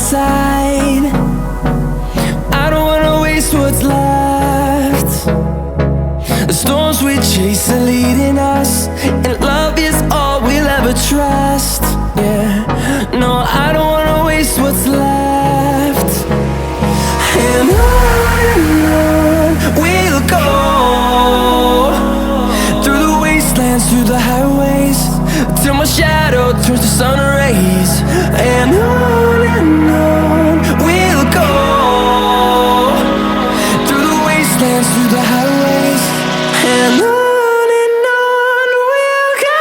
side. I don't wanna waste what's left. The storms we chase are leading us, and love is all we'll ever trust. Yeah, no, I don't wanna waste what's left. And on we'll go, through the wastelands, through the highways, till my shadow turns to sun rays. And on we'll go, through the wastelands, through the highways, and on we'll go.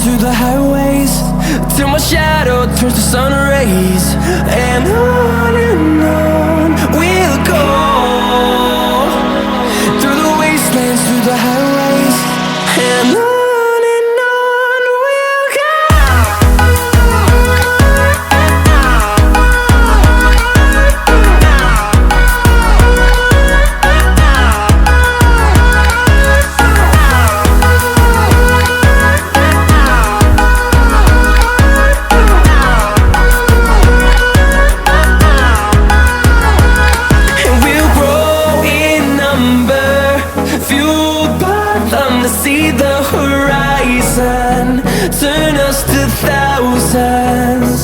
Through the highways, till my shadow turns to sun rays. And on we'll go, through the wastelands, through the highways, and on we'll go. See the horizon turn us to thousands,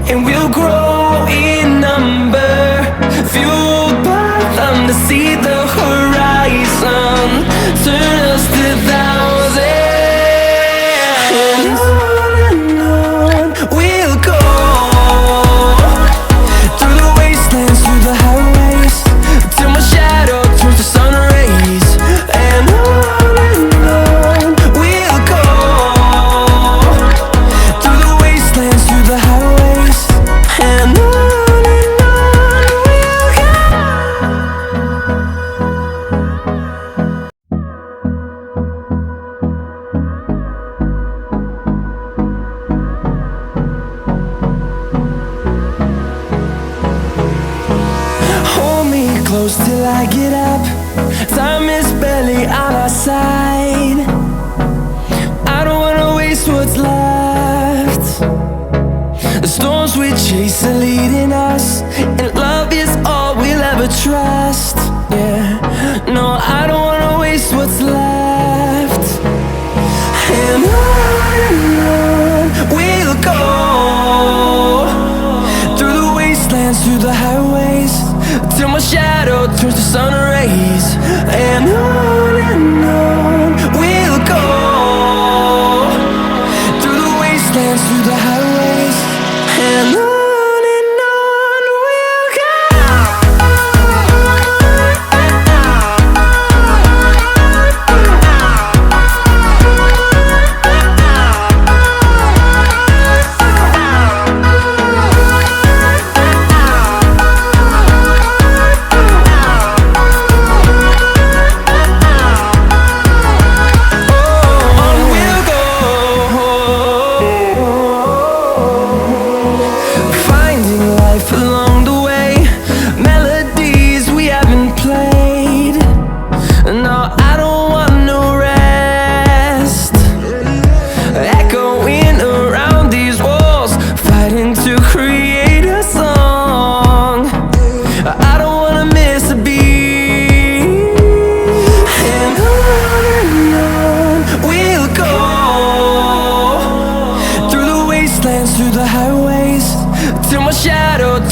and we'll grow in number, fueled by them to see the horizon turn us to thousands. And on we'll go, through the wastelands, through the highways, till my shadow turns to sun rays. And close till I get up, time is barely on our side. I don't wanna waste what's left. The storms we chase are leading us, and love is all we'll ever trust. Yeah, no, I don't wanna waste what's left. And on we'll go, through the wastelands, through the highways, till my shadow turns to sun rays. And on we'll go, through the wastelands, through the highways, and on we'll go.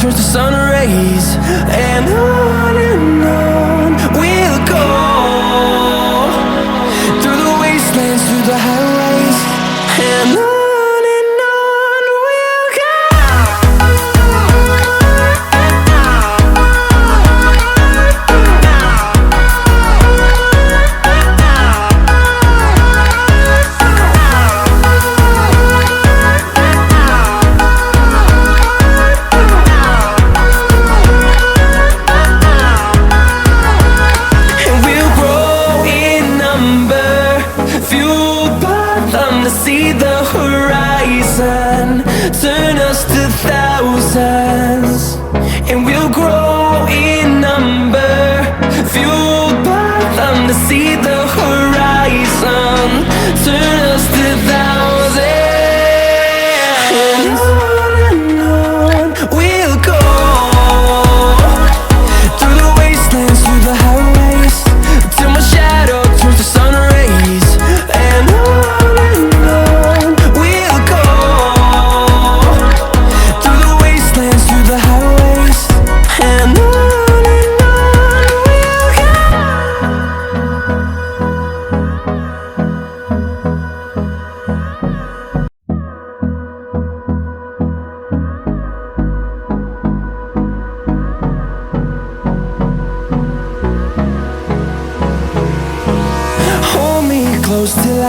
turns to sun rays, and on we'll go.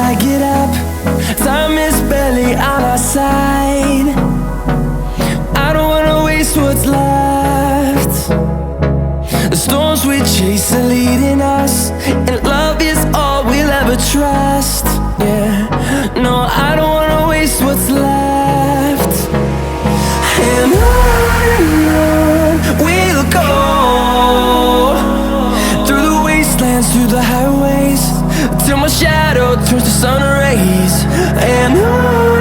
I get up, time is barely on our side. I don't wanna waste what's left. The storms we chase are leading us, and love is all we'll ever trust. Yeah, no, I don't wanna waste what's left. And on we'll go, through the wastelands, through the highways, till my shadow turns to sun rays. And on